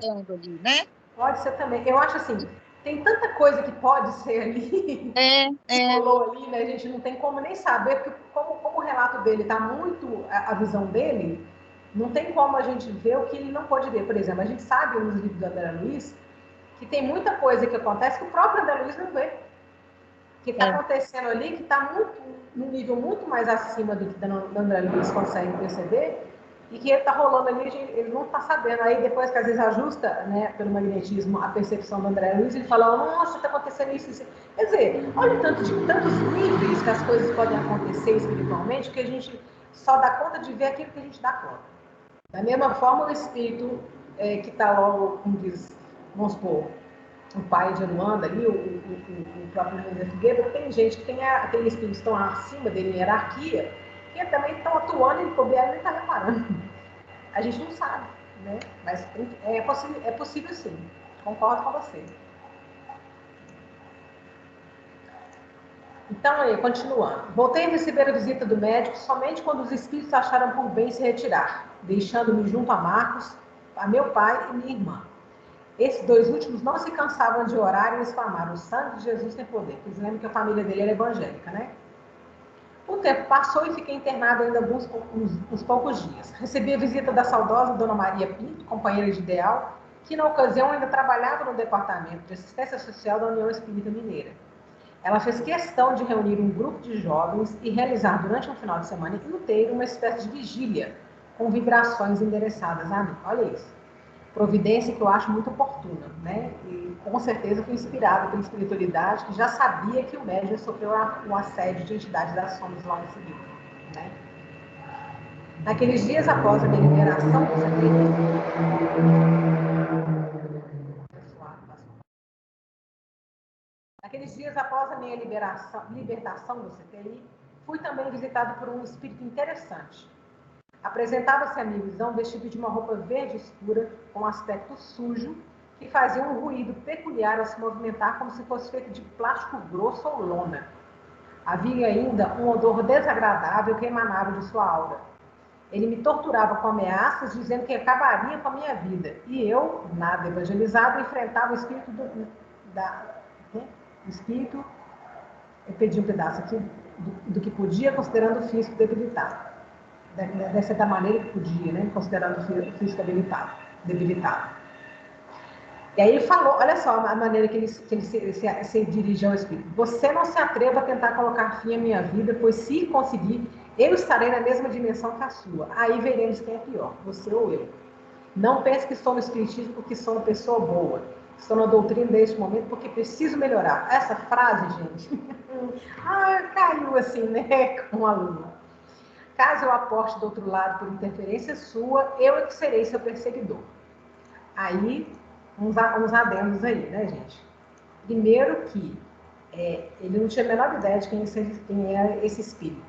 dando ali, né? Pode ser também. Eu acho assim, tem tanta coisa que pode ser ali, que rolou ali, né? A gente não tem como nem saber, porque como o relato dele está muito, a visão dele, não tem como a gente ver o que ele não pode ver. Por exemplo, a gente sabe nos livros do André Luiz que tem muita coisa que acontece que o próprio André Luiz não vê. Que está acontecendo ali, que está num nível muito mais acima do que o André Luiz consegue perceber, e que ele está rolando ali, ele não está sabendo. Aí depois que às vezes ajusta, né, pelo magnetismo, a percepção do André Luiz, ele fala, nossa, está acontecendo isso, isso. Quer dizer, olha o tanto de tantos níveis que as coisas podem acontecer espiritualmente, que a gente só dá conta de ver aquilo que a gente dá conta. Da mesma forma, o espírito que está logo, como diz, vamos supor, o pai de Luanda ali, o próprio José Figueiredo, tem gente que tem espíritos que estão acima dele em hierarquia, que também estão atuando e ele está reparando. A gente não sabe, né? Mas é possível sim. Concordo com você. Então, aí, continuando. Voltei a receber a visita do médico somente quando os espíritos acharam por bem se retirar, deixando-me junto a Marcos, a meu pai e minha irmã. Esses dois últimos não se cansavam de orar e exclamar: o sangue de Jesus tem poder. Vocês lembram que a família dele era evangélica, né? O tempo passou e fiquei internado ainda uns poucos dias. Recebi a visita da saudosa Dona Maria Pinto, companheira de ideal, que na ocasião ainda trabalhava no Departamento de Assistência Social da União Espírita Mineira. Ela fez questão de reunir um grupo de jovens e realizar durante um final de semana inteiro uma espécie de vigília com vibrações endereçadas a mim. Olha isso. Providência que eu acho muito oportuna, né? E com certeza fui inspirada pela espiritualidade, que já sabia que o médium sofreu um assédio de entidades das sombras logo em seguida, né? Naqueles dias após a minha liberação, libertação do CTI, fui também visitado por um espírito interessante. Apresentava-se a minha visão vestido de uma roupa verde escura, com aspecto sujo, que fazia um ruído peculiar ao se movimentar como se fosse feito de plástico grosso ou lona. Havia ainda um odor desagradável que emanava de sua aura. Ele me torturava com ameaças, dizendo que acabaria com a minha vida. E eu, nada evangelizado, enfrentava o espírito eu pedi um pedaço aqui, do que podia, considerando o físico debilitado. Dessa da maneira que podia, né? Considerando o físico debilitado. E aí ele falou, olha só a maneira que ele se dirigiu ao espírito. Você não se atreva a tentar colocar fim à minha vida, pois se conseguir, eu estarei na mesma dimensão que a sua. Aí veremos quem é pior, você ou eu. Não pense que estou no espiritismo porque sou uma pessoa boa. Estou na doutrina deste momento porque preciso melhorar. Essa frase, gente, caiu assim, né, com a lua. Caso eu aposte do outro lado por interferência sua, eu é que serei seu perseguidor. Aí, uns adendos aí, né, gente? Primeiro que ele não tinha a menor ideia de quem era esse espírito.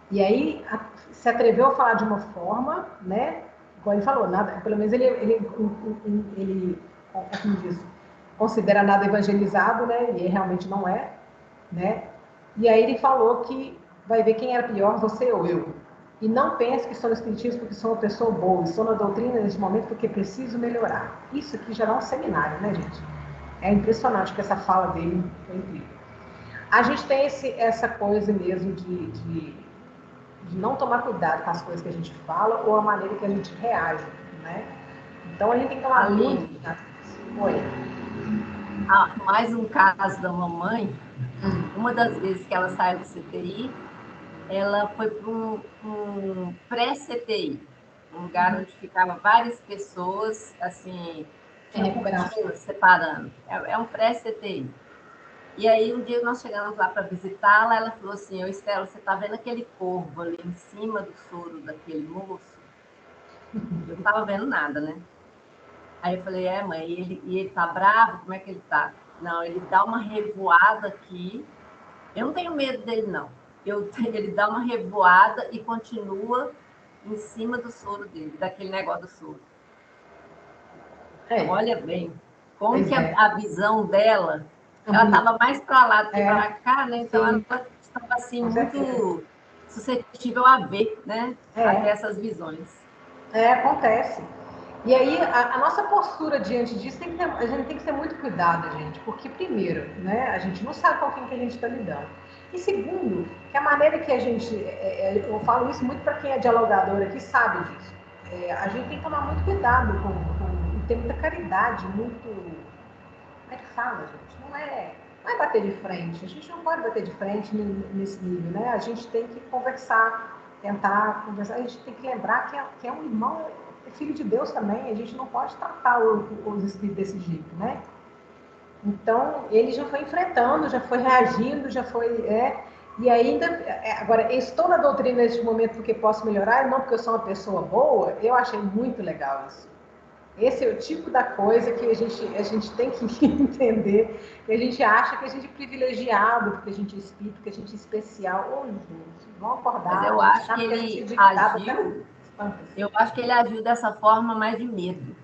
E aí, se atreveu a falar de uma forma, né? Como ele falou, nada, pelo menos ele como diz, considera nada evangelizado, né? E realmente não é, né? E aí ele falou que vai ver quem era pior, você ou eu. E não pense que estou no espiritismo porque sou uma pessoa boa. Estou na doutrina neste momento porque preciso melhorar. Isso aqui já é um seminário, né, gente? É impressionante que essa fala dele foi incrível. A gente tem essa coisa mesmo de não tomar cuidado com as coisas que a gente fala ou a maneira que a gente reage, né? Então a gente tem que tomar muito cuidado. Oi. Mais um caso da mamãe. Uma das vezes que ela saiu do CTI, ela foi para um pré-CTI, um lugar onde ficavam várias pessoas, assim, separando. É um pré-CTI. E aí, um dia nós chegamos lá para visitá-la, ela falou assim, Estela, você está vendo aquele corvo ali em cima do soro daquele moço? Eu não estava vendo nada, né? Aí eu falei, mãe, e ele tá bravo? Como é que ele tá? Não, ele dá uma revoada aqui. Eu não tenho medo dele, não. Ele dá uma revoada e continua em cima do soro dele, daquele negócio do soro. Olha bem, como que a visão dela, ela estava mais para lá do que para cá, né? Então ela estava assim, muito suscetível a ver, né? Até essas visões. Acontece. E aí, a nossa postura diante disso, a gente tem que ter muito cuidado, gente, porque, primeiro, né, a gente não sabe com quem que a gente está lidando. E segundo, que a maneira que a gente, eu falo isso muito para quem é dialogador aqui, sabe disso. A gente tem que tomar muito cuidado, tem muita caridade, muito Como é que fala, gente? Não é bater de frente. A gente não pode bater de frente nesse nível, né? A gente tem que conversar, tentar conversar. A gente tem que lembrar que é um irmão, é filho de Deus também. A gente não pode tratar os espíritos desse jeito, né? Então, ele já foi enfrentando, já foi reagindo, já foi... e ainda... agora, estou na doutrina neste momento porque posso melhorar, não porque eu sou uma pessoa boa. Eu achei muito legal isso. Esse é o tipo da coisa que a gente tem que entender, que a gente acha que a gente é privilegiado, porque a gente é espírito, que a gente é especial. Ô, gente, vamos acordar. Mas eu acho que ele agiu, eu acho que ele agiu dessa forma mais de medo.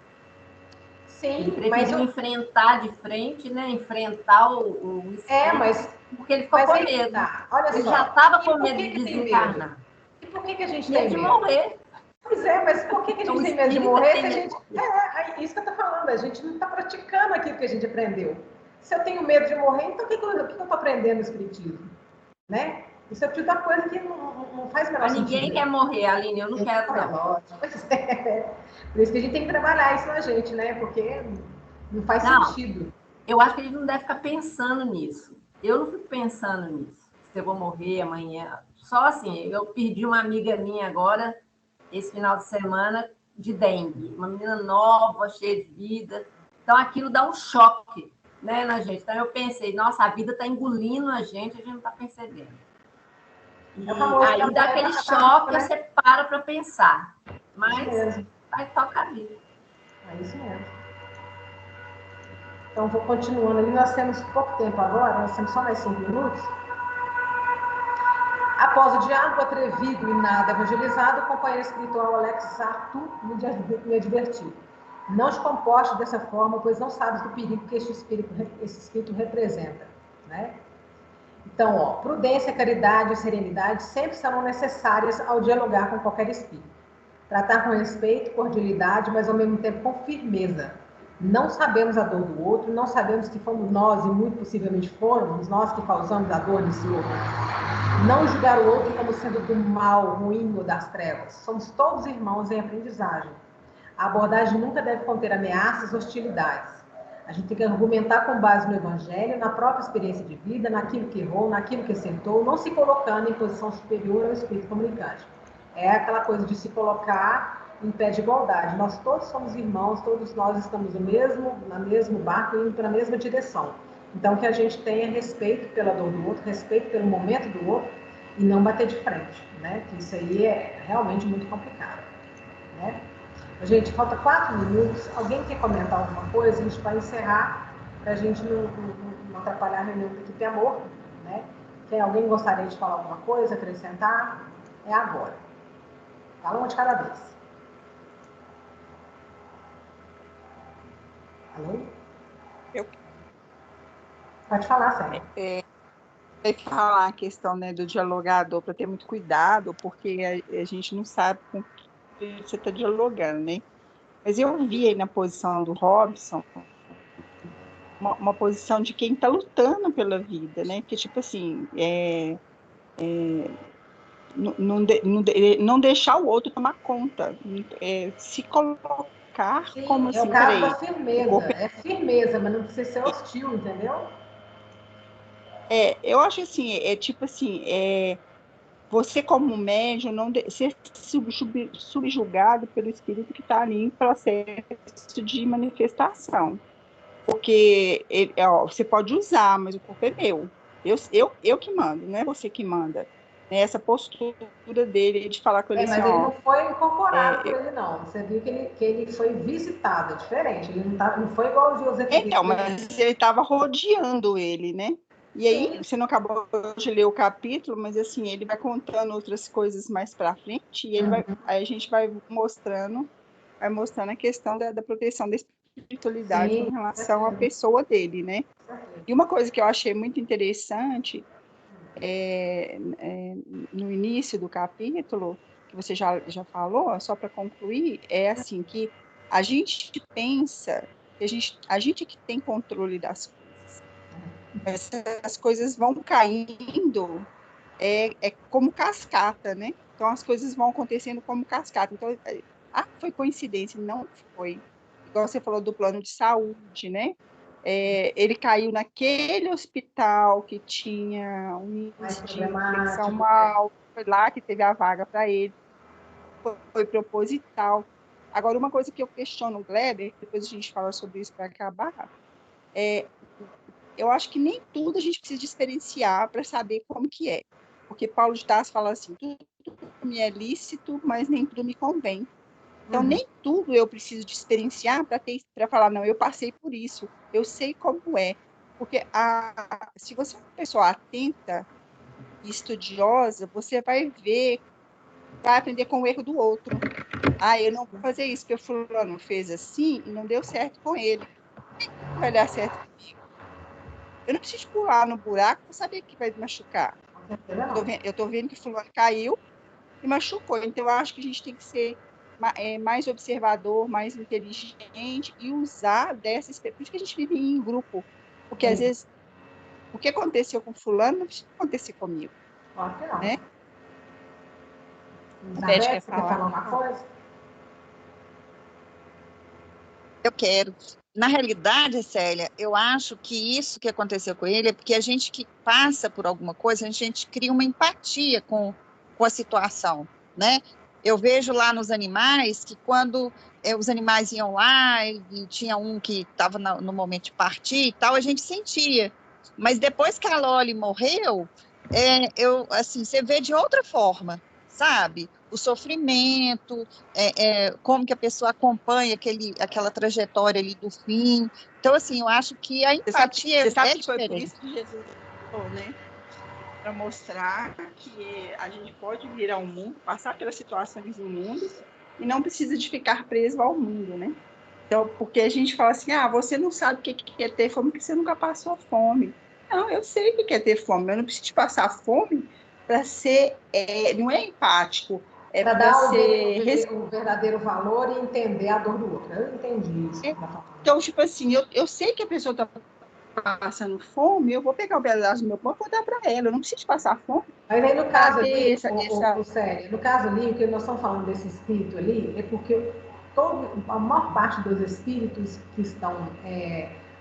Sim, ele preferiu enfrentar de frente, né? Enfrentar o espírito, mas porque ele ficou com medo. Tá. Olha ele só, já estava com medo de desencarnar. E por que a gente medo tem de medo? morrer. Pois é, mas por que a gente tem medo de morrer se a gente... isso que eu estou falando, a gente não está praticando aquilo que a gente aprendeu. Se eu tenho medo de morrer, então o que eu estou aprendendo no espiritismo? Né? Isso é o tipo da coisa que não faz o menor mas sentido. Ninguém quer morrer, Aline, eu não quero não. Pois é. Por isso que a gente tem que trabalhar isso na gente, né? Porque não faz sentido. Eu acho que a gente não deve ficar pensando nisso. Eu não fico pensando nisso. Se eu vou morrer amanhã. Só assim, eu perdi uma amiga minha agora, esse final de semana, de dengue. Uma menina nova, cheia de vida. Então, aquilo dá um choque, né, na gente. Então, eu pensei, nossa, a vida está engolindo a gente não está percebendo. E aí dá aquele choque, você para pensar. Mas vai tocar a vida. É isso mesmo. Então, vou continuando ali. Nós temos pouco tempo agora, nós temos só mais 5 minutos. Após o diálogo atrevido e nada evangelizado, o companheiro espiritual Alex Arthur me advertiu. Não te comporte dessa forma, pois não sabes do perigo que esse espírito representa. Né? Então, prudência, caridade e serenidade sempre serão necessárias ao dialogar com qualquer espírito. Tratar com respeito, cordialidade, mas ao mesmo tempo com firmeza. Não sabemos a dor do outro, não sabemos que fomos nós, e muito possivelmente fomos nós que causamos a dor desse outro. Não julgar o outro como sendo do mal, ruim ou das trevas. Somos todos irmãos em aprendizagem. A abordagem nunca deve conter ameaças, hostilidades. A gente tem que argumentar com base no Evangelho, na própria experiência de vida, naquilo que errou, naquilo que acertou, não se colocando em posição superior ao espírito comunicante. É aquela coisa de se colocar em pé de igualdade. Nós todos somos irmãos, todos nós estamos no mesmo barco, indo para a mesma direção. Então, que a gente tenha respeito pela dor do outro, respeito pelo momento do outro e não bater de frente, né? Que isso aí é realmente muito complicado, né? Gente, falta 4 minutos. Alguém quer comentar alguma coisa? A gente vai encerrar para a gente não atrapalhar a reunião da equipe Amor, né? Alguém gostaria de falar alguma coisa, acrescentar? É agora. Fala uma de cada vez. Alô? Pode falar, Sérgio. Vai falar a questão, né, do dialogador, para ter muito cuidado, porque a gente não sabe com que você está dialogando, né? Mas eu vi aí na posição do Robson uma posição de quem está lutando pela vida, né? Porque, tipo assim, não deixar o outro tomar conta, se colocar Sim, como assim, é o caso da firmeza. É firmeza, mas não precisa ser hostil, entendeu? Eu acho assim, tipo assim, você como médium não ser subjugado pelo espírito que está ali em processo de manifestação. Porque você pode usar, mas o corpo é meu. Eu que mando, não é você que manda. Essa postura dele de falar com ele assim, mas ele não foi incorporado por ele, não. Você viu que ele foi visitado, é diferente. Ele não foi igual o José Felipe. Então, mas ele estava rodeando ele, né? E aí, você não acabou de ler o capítulo, mas assim, ele vai contando outras coisas mais para frente, e aí a gente vai mostrando a questão da proteção da espiritualidade em relação à pessoa dele, né? E uma coisa que eu achei muito interessante no início do capítulo, que você já falou, só para concluir, é assim, que a gente pensa que a gente que tem controle das coisas. As coisas vão caindo como cascata, né? Então, as coisas vão acontecendo como cascata. Então, foi coincidência? Não foi. Igual você falou do plano de saúde, né? ele caiu naquele hospital que tinha um índice de infecção alto, foi lá que teve a vaga para ele, foi proposital. Agora, uma coisa que eu questiono o Gleber, depois a gente fala sobre isso para acabar, eu acho que nem tudo a gente precisa experienciar para saber como que é. Porque Paulo de Tarso fala assim, tudo me é lícito, mas nem tudo me convém. Então, nem tudo eu preciso de experienciar para falar, não, eu passei por isso, eu sei como é. Porque se você é uma pessoa atenta e estudiosa, você vai aprender com o erro do outro. Eu não vou fazer isso, porque o fulano fez assim e não deu certo com ele. Por que vai dar certo comigo? Eu não preciso pular no buraco para saber que vai me machucar. Eu estou vendo que o fulano caiu e machucou. Então, eu acho que a gente tem que ser mais observador, mais inteligente e usar dessa experiência. Por isso que a gente vive em grupo. Porque, às vezes, o que aconteceu com fulano não precisa acontecer comigo. Né? Isabel, você quer falar uma coisa? Eu quero. Na realidade, Célia, eu acho que isso que aconteceu com ele é porque a gente que passa por alguma coisa, a gente cria uma empatia com a situação, né? Eu vejo lá nos animais que quando os animais iam lá e tinha um que estava no momento de partir e tal, a gente sentia. Mas depois que a Loli morreu, assim, você vê de outra forma, sabe? O sofrimento, como que a pessoa acompanha aquela trajetória ali do fim. Então, assim, eu acho que a empatia você sabe que diferente. Foi por isso que Jesus falou, né? Para mostrar que a gente pode vir ao mundo, passar pelas situações do mundo e não precisa de ficar preso ao mundo, né? Então, porque a gente fala assim, você não sabe o que é ter fome porque você nunca passou fome. Não, eu sei o que é ter fome, eu não preciso passar fome para ser, não é empático, para dar o verdadeiro valor e entender a dor do outro. Eu entendi isso. Então, tipo assim, eu sei que a pessoa está passando fome, eu vou pegar um pedaço do meu pão e vou dar para ela. Eu não preciso passar fome. Mas aí, no caso ali, no caso ali, o que nós estamos falando desse espírito ali, é porque a maior parte dos espíritos que estão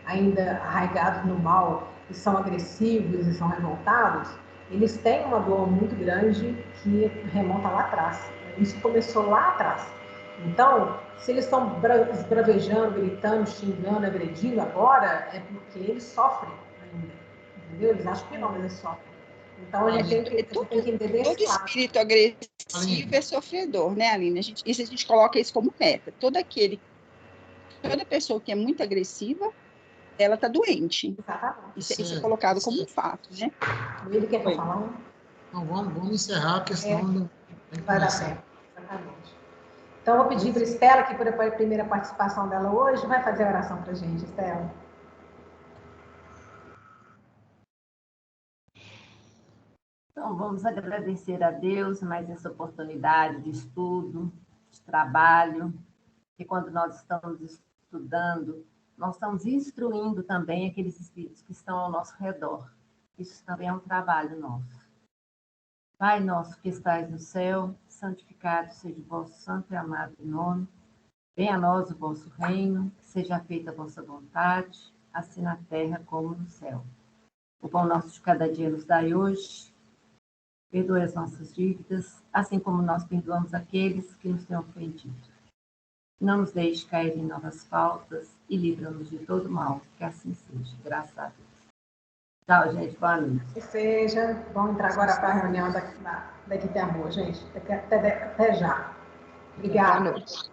ainda arraigados no mal, e são agressivos e são revoltados, eles têm uma dor muito grande que remonta lá atrás. Isso começou lá atrás. Então, se eles estão esbravejando, gritando, xingando, agredindo agora, é porque eles sofrem ainda. Entendeu? Eles acham que não, mas eles sofrem. Então, a gente tem que entender todo espírito agressivo é sofredor, né, Aline? A gente coloca isso como meta. Toda pessoa que é muito agressiva, ela está doente. Exatamente. Isso é colocado como um fato, né? Ele quer falar? Então, vamos encerrar a questão vai dar certo. Exatamente. Então, eu vou pedir para a Estela, que foi a primeira participação dela hoje, vai fazer a oração para a gente, Estela. Então, vamos agradecer a Deus mais essa oportunidade de estudo, de trabalho, que quando nós estamos estudando, nós estamos instruindo também aqueles espíritos que estão ao nosso redor. Isso também é um trabalho nosso. Pai nosso que estais no céu, santificado seja o vosso santo e amado nome. Venha a nós o vosso reino, seja feita a vossa vontade, assim na terra como no céu. O pão nosso de cada dia nos dai hoje. Perdoe as nossas dívidas, assim como nós perdoamos aqueles que nos têm ofendido. Não nos deixe cair em novas faltas e livra-nos de todo mal, que assim seja. Graças a Deus. Tchau, gente. Boa noite. Que seja. Vamos entrar agora para a reunião da equipe Amor, gente. Até já. Obrigada. Boa noite.